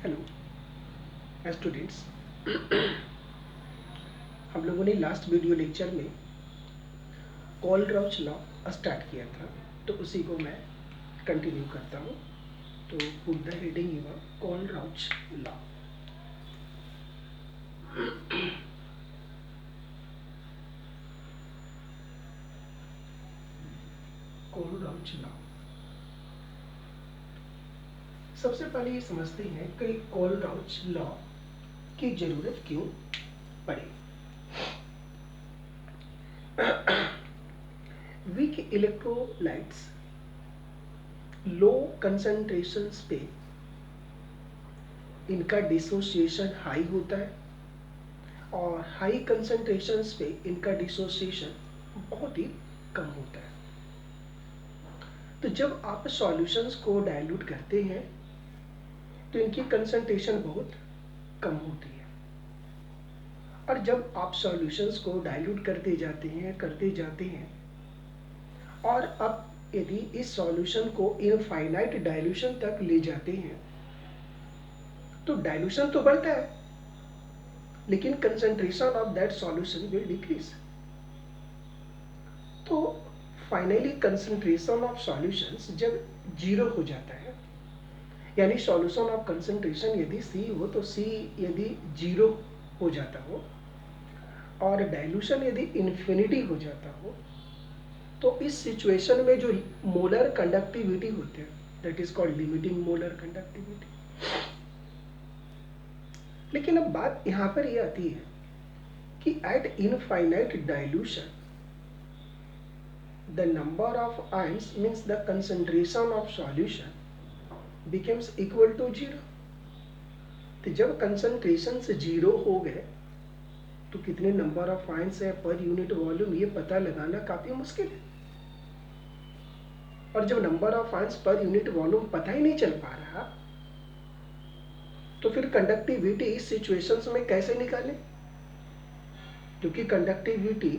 Hello students. हम लोगों ने लास्ट वीडियो लेक्चर में कोलराउच लॉ स्टार्ट किया था, तो उसी को मैं कंटिन्यू करता हूँ। तो put the heading your Kohlrausch law. Kohlrausch law. सबसे पहले ये समझते हैं कि कोलराउच लॉ की जरूरत क्यों पड़ी। वीक इलेक्ट्रोलाइट्स लो कंसंट्रेशंस पे इनका डिसोसिएशन हाई होता है और हाई कंसंट्रेशंस पे इनका डिसोसिएशन बहुत ही कम होता है। तो जब आप सॉल्यूशंस को डाइल्यूट करते हैं तो इनकी कंसंट्रेशन बहुत कम होती है, और जब आप सॉल्यूशंस को डाइल्यूट करते जाते हैं और अब यदि इस सॉल्यूशन को इनफाइनाइट डाइल्यूशन तक ले जाते हैं तो डाइल्यूशन तो बढ़ता है लेकिन concentration of that solution will decrease. तो फाइनली कंसंट्रेशन ऑफ सॉल्यूशंस जब जीरो हो जाता है, यानी सॉल्यूशन ऑफ कंसंट्रेशन यदि C हो तो C यदि जीरो हो जाता हो और डाइल्यूशन यदि इन्फिनिटी हो जाता हो, तो इस सिचुएशन में जो मोलर कंडक्टिविटी होती है that is called limiting molar conductivity. लेकिन अब बात यहाँ पर यह आती है कि eight infinite dilution the number of ions means the concentration of solution becomes equal to 0। तो जब कंसंट्रेशन से 0 हो गए तो कितने नंबर ऑफ आयंस है पर यूनिट वॉल्यूम ये पता लगाना काफी मुश्किल है, और जब number of ions per unit volume पता ही नहीं चल पा रहा तो फिर कंडक्टिविटी इस सिचुएशंस में कैसे निकालें, क्योंकि conductivity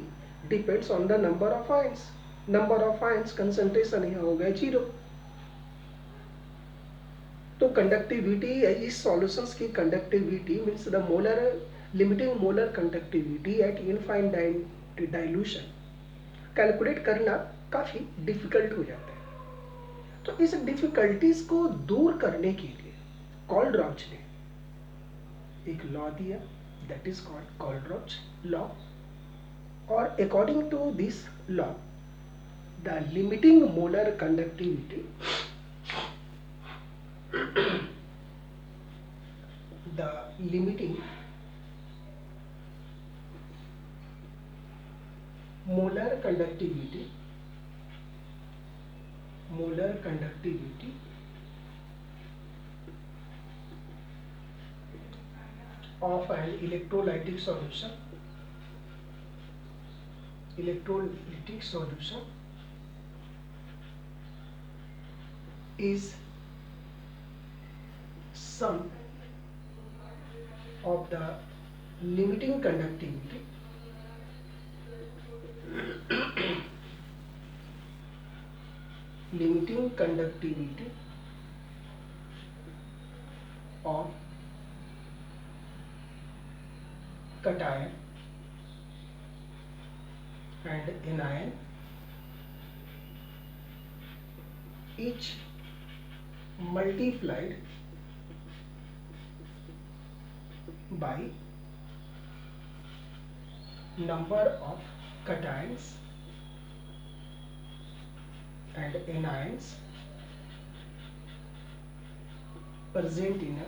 depends on the number of ions. Number of ions concentration यहाँ हो गया 0, तो कंडक्टिविटी इस सॉल्यूशंस की conductivity means the molar limiting molar conductivity eight infinite dilution calculate करना काफी डिफिकल्ट हो जाता है। तो इस डिफिकल्टीज को दूर करने के लिए कोलराउच ने एक लॉ दिया that is called Kohlrausch law, और according to this law the limiting molar conductivity the limiting molar conductivity of an electrolytic solution is sum of the limiting conductivity of cation and anion each multiplied by number of cations and anions present in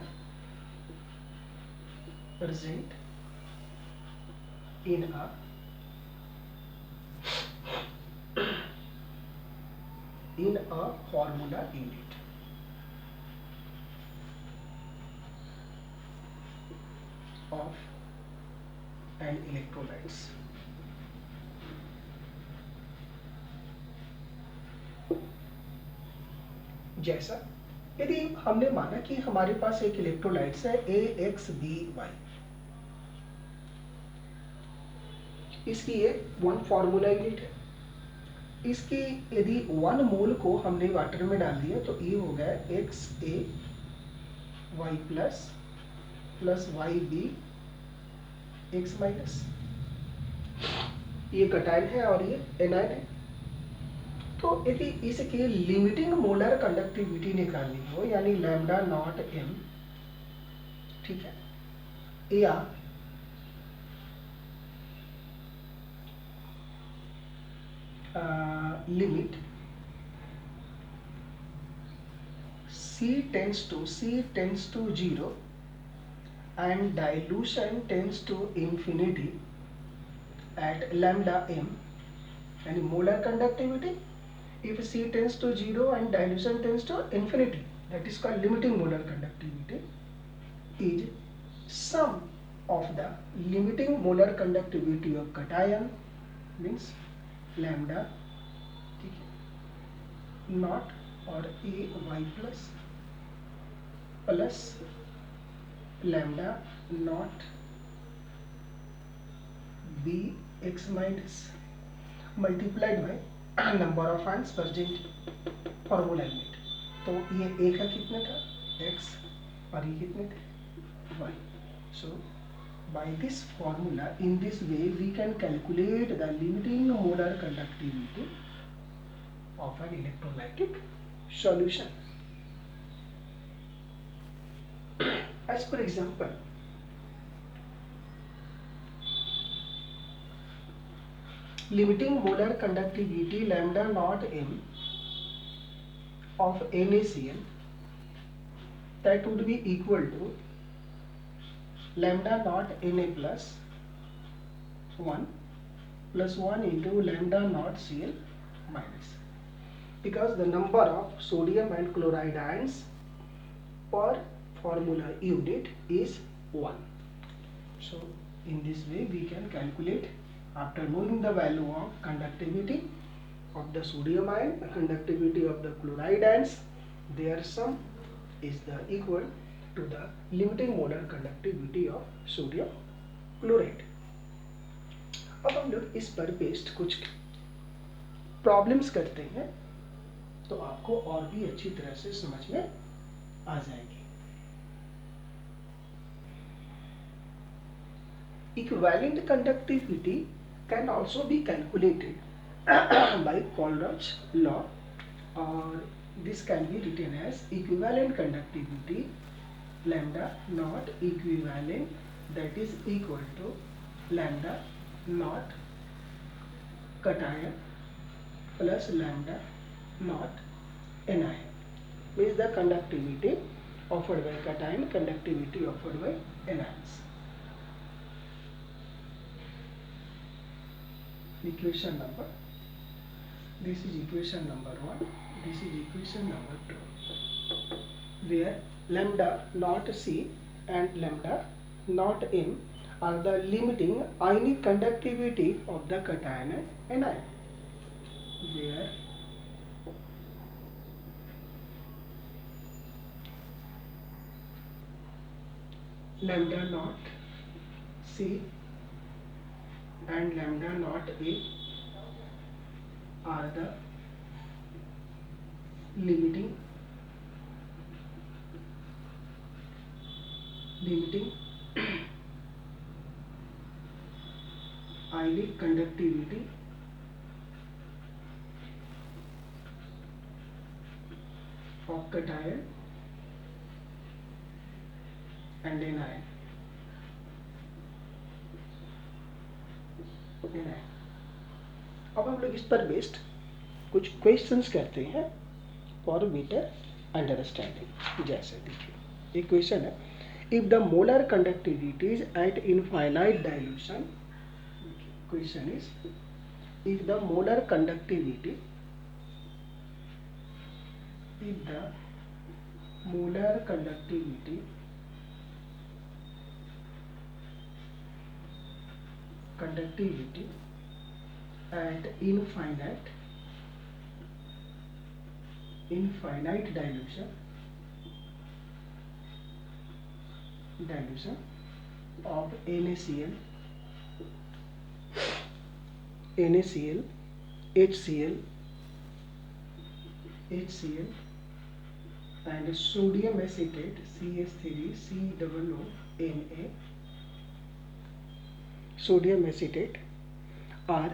a formula unit of an electrolytes। जैसा यदि हमने माना कि हमारे पास एक electrolytes है AXBY, इसकी एक 1 फॉर्मूला यूनिट है। इसकी यदि 1 मोल को हमने वाटर में डाल दिया तो ये हो गया XA y plus Y B X minus, ये कटायन है और ये एनायन है। तो यदि इसकी लिमिटिंग मोलर कंडक्टिविटी निकालनी हो, यानी लैम्डा नॉट एम, ठीक है, या limit C tends to 0 and dilution tends to infinity at lambda m, and molar conductivity, if C tends to 0 and dilution tends to infinity, that is called limiting molar conductivity, is sum of the limiting molar conductivity of cation, means lambda not or a y plus lambda not b x minus multiplied by number of ions present formula unit. तो ये एक का कितने था x और ये कितने थे y। So by this formula, in this way we can calculate the limiting molar conductivity of an electrolytic solution. As per example, limiting molar conductivity lambda naught m of NaCl, that would be equal to lambda naught Na plus 1 into lambda naught Cl minus, because the number of sodium and chloride ions per formula unit is 1. So in this way we can calculate, after knowing the value of conductivity of the sodium ion, the conductivity of the chloride ions, their sum is the equal to the limiting molar conductivity of sodium chloride. अब हम लोग इस पर based कुछ problems करते हैं, तो आपको और भी अच्छी तरह से समझ में आ जाएगी। Equivalent conductivity can also be calculated by Colruyt's law, or this can be written as equivalent conductivity lambda naught equivalent, that is equal to lambda naught cation plus lambda naught anion, means the conductivity offered by cation, conductivity offered by anions. Equation number, this is equation number 1, this is equation number 2, where lambda naught C and lambda naught M are the limiting ionic conductivity of the cation and anion, where lambda naught C and lambda naught A are the limiting ionic conductivity of cation and anion. अब हम लोग इस पर based कुछ questions करते हैं for better understanding. जैसे देखिए, एक क्वेश्चन है, if the molar conductivity is eight infinite dilution, question is if the molar conductivity at infinite dilution of NaCl, HCl and sodium acetate CH3COONA, sodium acetate are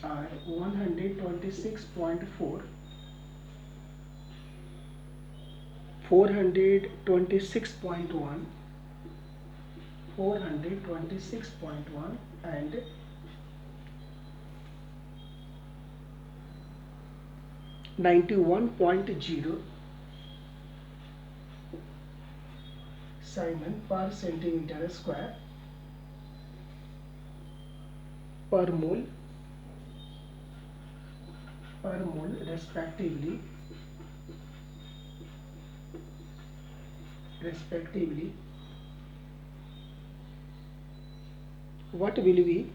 126.4, 426.1, 426.1 and 91.0 Simon per centimeter square per mole respectively what will be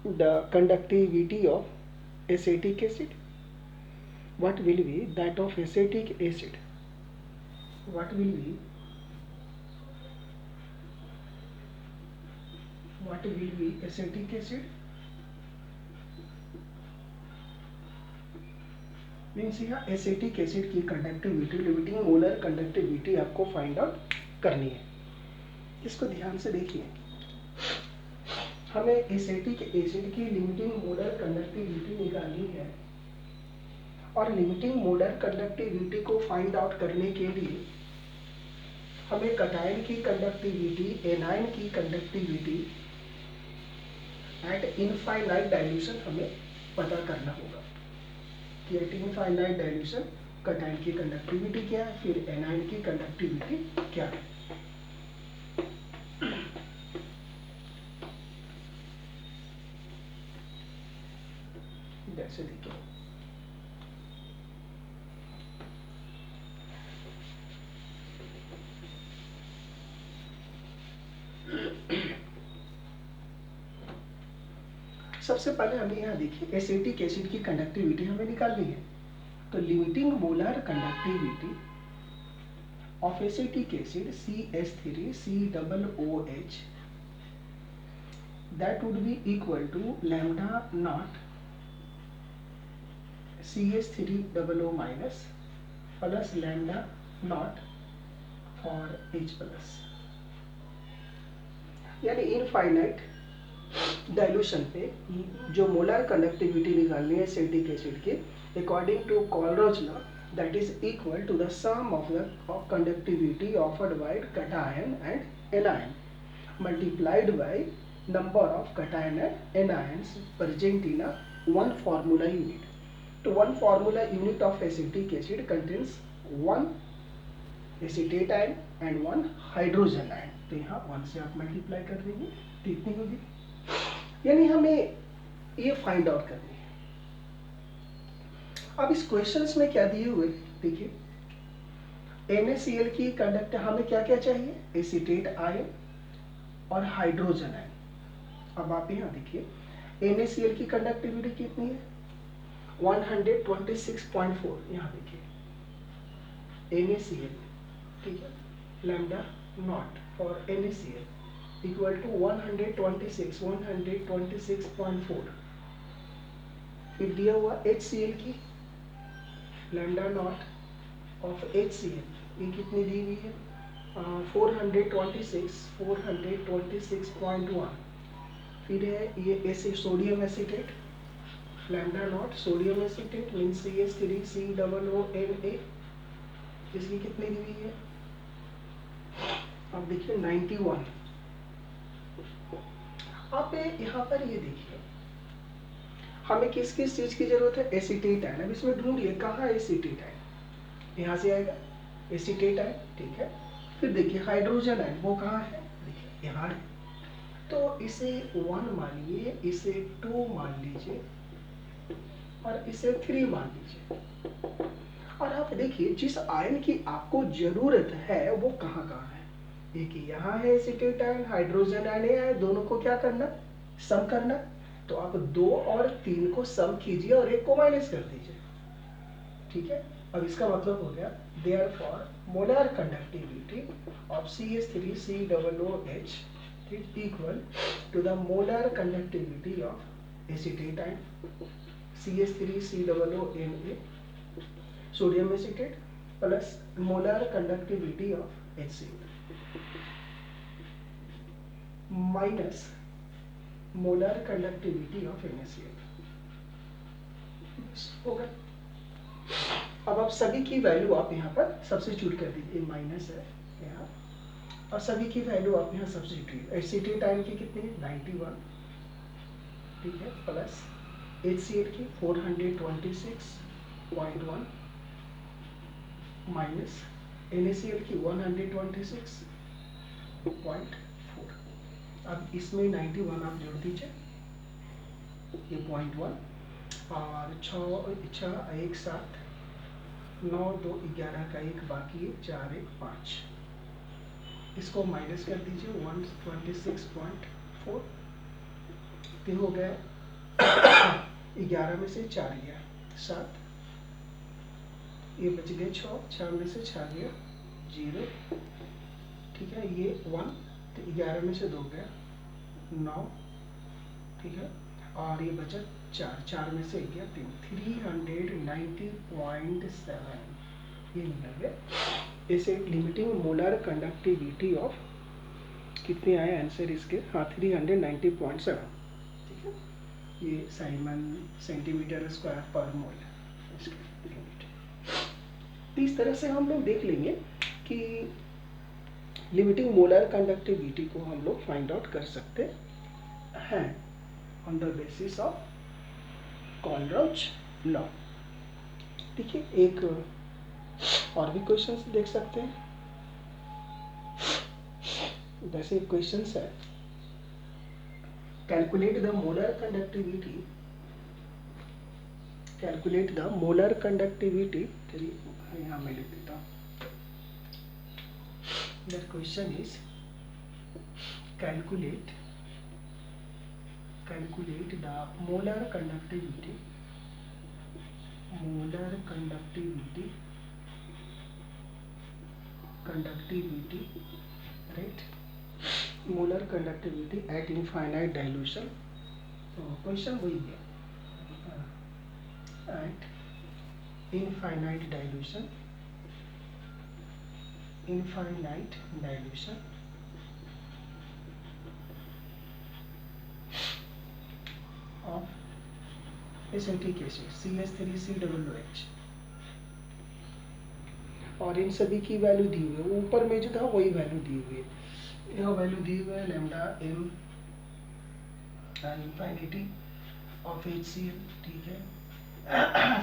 the conductivity of acetic acid? What will be that of acetic acid? What will be acetic acid? Means यहाँ acetic acid की conductivity, limiting molar conductivity आपको find out करनी है। इसको ध्यान से देखिए, हमें एसिटिक एसिड की लिमिटिंग मोलर कंडक्टिविटी निकालनी है और लिमिटिंग मोलर कंडक्टिविटी को फाइंड आउट करने के लिए हमें कटायन की कंडक्टिविटी, एनायन की कंडक्टिविटी एट इनफाइनाइट डाइल्यूशन हमें पता करना होगा कि एट इनफाइनाइट डाइल्यूशन कटायन की कंडक्टिविटी क्या है, फिर एनायन की कंडक्टिविटी क्या है। जैसे देखिए, सबसे पहले हमें यहाँ देखिए एसिटिक एसिड की कंडक्टिविटी हमें निकालनी है। तो limiting molar conductivity of acetic acid CH3COOH that would be equal to lambda naught CH3OO minus plus lambda naught for H plus, यानी इनफाइनाइट डाइल्यूशन पे जो मोलर कंडक्टिविटी निकालनी है एसिटिक एसिड की according to Kohlrausch law, that is equal to the sum of the conductivity offered by cation and anion multiplied by number of cation and anions present in a one formula unit. तो one formula unit of acetic acid contains one acetate ion and one hydrogen ion. तो यहाँ one से आप multiply कर देंगे तो इतनी होगी, यानी हमें ये फाइंड आउट करनी है। अब इस क्वेश्चंस में क्या दिए हुए देखिए, NaCl की कंडक्ट हमें क्या क्या चाहिए, एसिटेट आयन और हाइड्रोजन आयन। अब आप यहाँ देखिए NaCl की कंडक्टिविटी कितनी है 126.4, यहाँ देखिए NaCl, ठीक है, lambda naught for NaCl equal to 126.4। फिर दिया हुआ HCl की लैम्डा नॉट ऑफ HCl ये कितनी दी हुई है 426.1। फिर है ये ऐसे sodium acetate lambda naught sodium acetate mean CH3COONA, इसकी कितनी दी हुई है, अब देखिए 91। आप यहाँ पर ये देखिए हमें किस किस चीज की जरूरत है, एसिटेट आयन। अब इसमें ढूंढिए कहाँ है एसिटेट आयन, यहाँ से आएगा एसिटेट आयन, ठीक है। फिर देखिए हाइड्रोजन आयन वो कहाँ है, देखिए यहाँ है। तो इसे 1 मानिए, इसे 2 मान लीजिए और इसे 3 मान लीजिए। और आप देखिए जिस आयन की आपको जरूरत है वो कहाँ कहाँ है, एक यहाँ है एसिटेट आयन, हाइड्रोजन आयन है, दोनों को क्या करना, सम करना। तो आप 2 और 3 को सम कीजिए और 1 को माइनस कर दीजिए, ठीक है। अब इसका मतलब हो गया therefore molar conductivity of CH3COOH is equal to the molar conductivity of acetate ion CH3COONA sodium acetate plus molar conductivity of HCl minus molar conductivity of NaCl हो गया। अब आप सभी की वैल्यू आप यहाँ पर सब्स्टिट्यूट कर दीजिए, माइनस है यहाँ, और सभी की वैल्यू आप यहाँ सब्स्टिट्यूट, एसीटेट आयन की कितनी है 91, ठीक है, प्लस HCl की 426.1 माइनस NaCl की 126.4। अब इसमें 91 आप जोड़ दीजिए, ये 0.1 और 6 एक साथ 9 2 11 का एक बाकी है, 4 1 5, इसको माइनस कर दीजिए 126.4, फिर हो गया 11 में से 4 गया 7, ये बच गए 6 में से 6 गया 0, ठीक है, ये 1, तो 11 में से 2 गया 9, ठीक है, और ये बचा 4 में से 1 गया 3, 390.7 ये निकल गया। इसे लिमिटिंग मोलर कंडक्टिविटी ऑफ कितने आए आंसर इसके, हाँ 390.7, ठीक है, ये साइमन सेंटीमीटर स्क्वायर पर मोल इसके लिमिट। इस तरह से हम लोग देख लेंगे कि लिमिटिंग मोलर कंडक्टिविटी को हम लोग फाइंड आउट कर सकते हैं on the basis of Kohlrausch law. ठीक है, एक और भी क्वेश्चंस देख सकते हैं। जैसे क्वेश्चंस है, calculate the molar conductivity, calculate the molar conductivity, चलिए यहाँ मैं लिख देता हूँ। The question is calculate the molar conductivity right, molar conductivity at infinite dilution। तो क्वेश्चन वही है, at infinite dilution of acetic acid CH3COOH, और इन सभी की वैल्यू दी हुई है, ऊपर में जो था वही वैल्यू दी हुई है, यह वैल्यू दी हुई है lambda m infinity of HCl, ठीक है,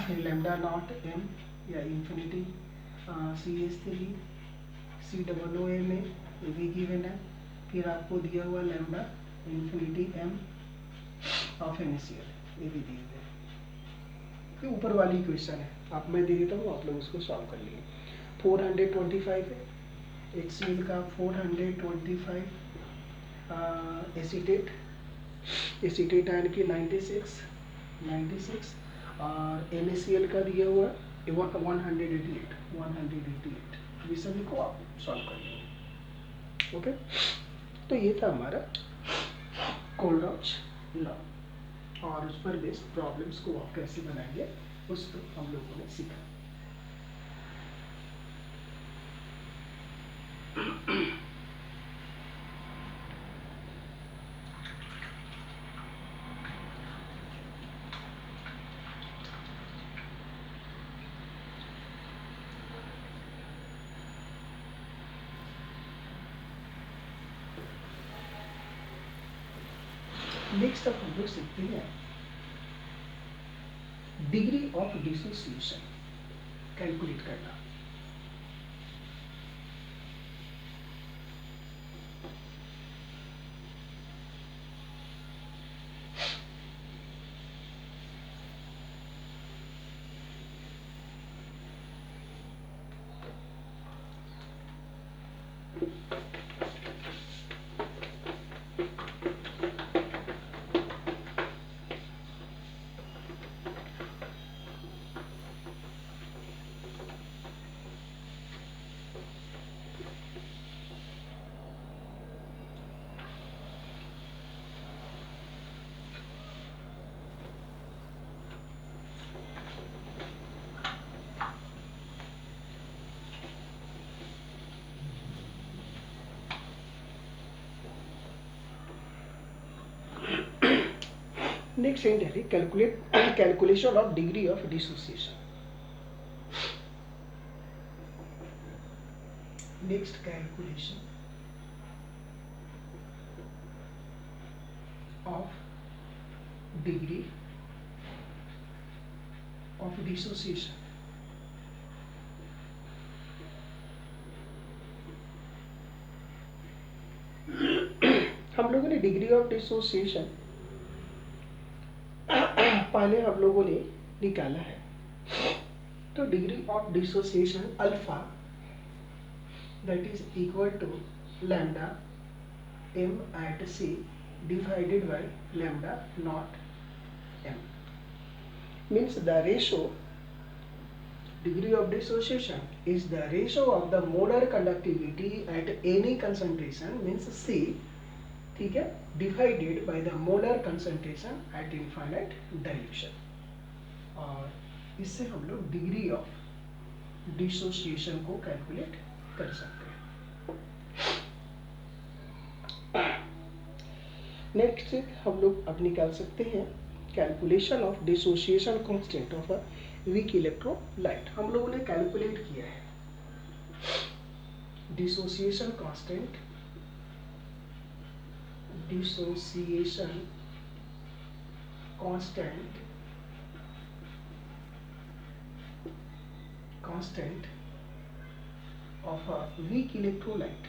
फिर लैम्डा नॉट m या इंफिनिटी CH3COONA ये भी गिवन है, फिर आपको दिया हुआ lambda infinity m of NaCl ये भी दिए हुए, फिर ऊपर वाली क्वेश्चन है, आप मैं दे देता हूँ, आप लोग उसको सॉल्व कर लिए। 425 है HCl का, 425 एसीटेट आयन की 96 और NaCl का दिया हुआ 188, ये सभी को आप सॉल्व कर लेंगे। ओके, तो ये था हमारा कोलरॉच लॉ, और उस पर बेस्ड प्रॉब्लम्स को आप कैसे बनाएंगे उस पर हम लोगों ने सीखा। नेक्स्ट अब हम लोग सीखते हैं डिग्री ऑफ डिसोसिएशन कैलकुलेट करना। नेक्स्ट हिंट है calculation of degree of dissociation. Next calculation of degree of dissociation. हम लोगों ने डिग्री ऑफ डिसोसिएशन पहले हम लोगों ने निकाला है. तो degree of dissociation alpha that is equal to lambda m at c divided by lambda not m. Means the ratio, degree of dissociation is the ratio of the molar conductivity at any concentration means c, ठीक है, divided by the molar concentration at infinite dilution. और इससे हम लोग degree of dissociation को calculate कर सकते हैं. नेक्स्ट हम लोग अब निकाल सकते हैं calculation of dissociation constant of a weak electrolyte. हम लोगों ने कैलकुलेट किया है dissociation constant of a weak electrolyte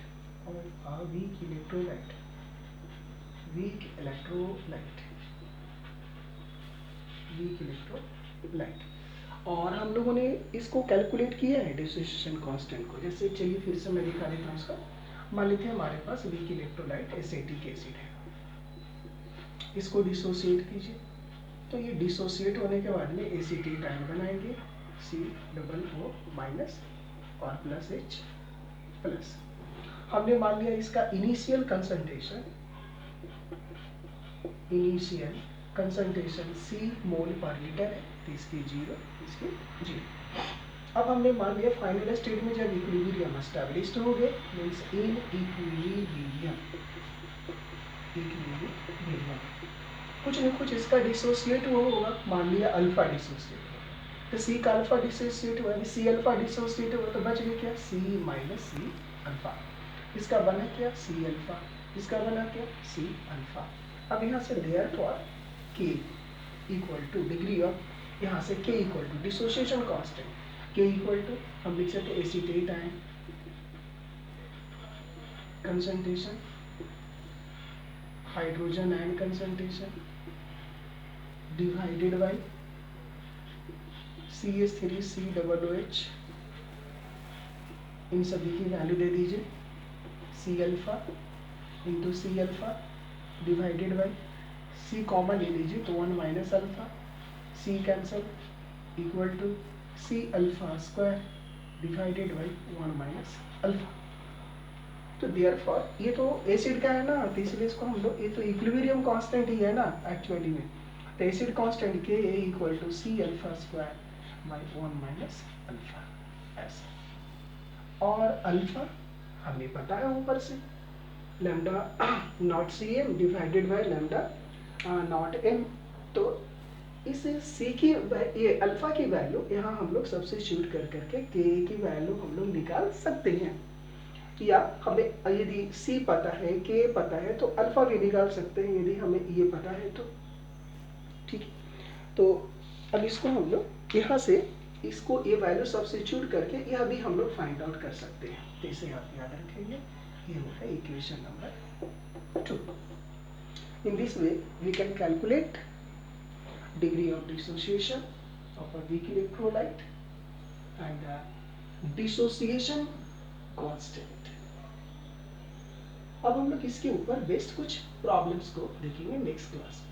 weak electrolyte. और हम लोगों ने इसको कैलकुलेट किया है डिसोसिएशन कांस्टेंट को. जैसे चलिए फिर से मैं दिखा देता हूँ इसका. मान लेते हैं हमारे पास वीक इलेक्ट्रोलाइट एसिटिक एसिड है. इसको डिसोसिएट कीजिए. तो ये डिसोसिएट होने के बाद में एसिटेट आयन बनाएंगे COO- और प्लस H प्लस. हमने मान लिया इसका इनिशियल कंसंट्रेशन C मोल पर लीटर है. तो इसके 0. अब हमने मान लिया फाइनल स्टेट में जब इक्विलिब्रियम एस्टैब्लिश्ड हो गए मींस इन इक्विलिब्रियम कुछ न कुछ इसका डिसोसिएट होगा. मान लिया अल्फा डिसोसिएट हो. तो C का अल्फा डिसोसिएट हुआ, C अल्फा डिसोसिएट हुआ तो बच गया क्या C माइनस C अल्फा. इसका बना क्या C अल्फा. इसका बना क्या C अल्फा. अब यहाँ से therefore K equal to degree of, यहाँ से K equal to dissociation constant K equal to हम लिख सकते acetate ion concentration, hydrogen ion concentration divided by CH3COOH. इन सभी की वैल्यू दे दीजिए. C alpha into C alpha divided by C common ले लीजिए तो 1 minus alpha. C cancel equal to C alpha square divided by 1 minus alpha. तो therefore ये तो एसिड का है ना, तो इसलिए इसको हम लोग, ये तो इक्विलिब्रियम कांस्टेंट ही है ना एक्चुअली में. तो acid constant K equal to C alpha square by 1 minus alpha ऐसा. और अल्फा हमें पता है ऊपर से lambda naught CM divided by lambda naught M. तो इस C की ये अल्फा की वैल्यू यहाँ हम लोग सब्स्टिट्यूट कर करके K की वैल्यू हम लोग निकाल सकते हैं. या हमें यदि C पता है K पता है तो अल्फा भी निकाल सकते हैं यदि हमें ये पता है तो. ठीक है. तो अब इसको हम लोग यहाँ से इसको ये वैल्यू सब्स्टिट्यूट करके यह भी हम लोग फाइंड आउट कर सकते हैं. तो इसे आप याद रखेंगे. ये होगा equation number 2. In this way we can calculate degree of dissociation of a weak electrolyte and dissociation constant. अब हम लोग इसके ऊपर बेस्ड कुछ प्रॉब्लम्स को देखेंगे नेक्स्ट क्लास में.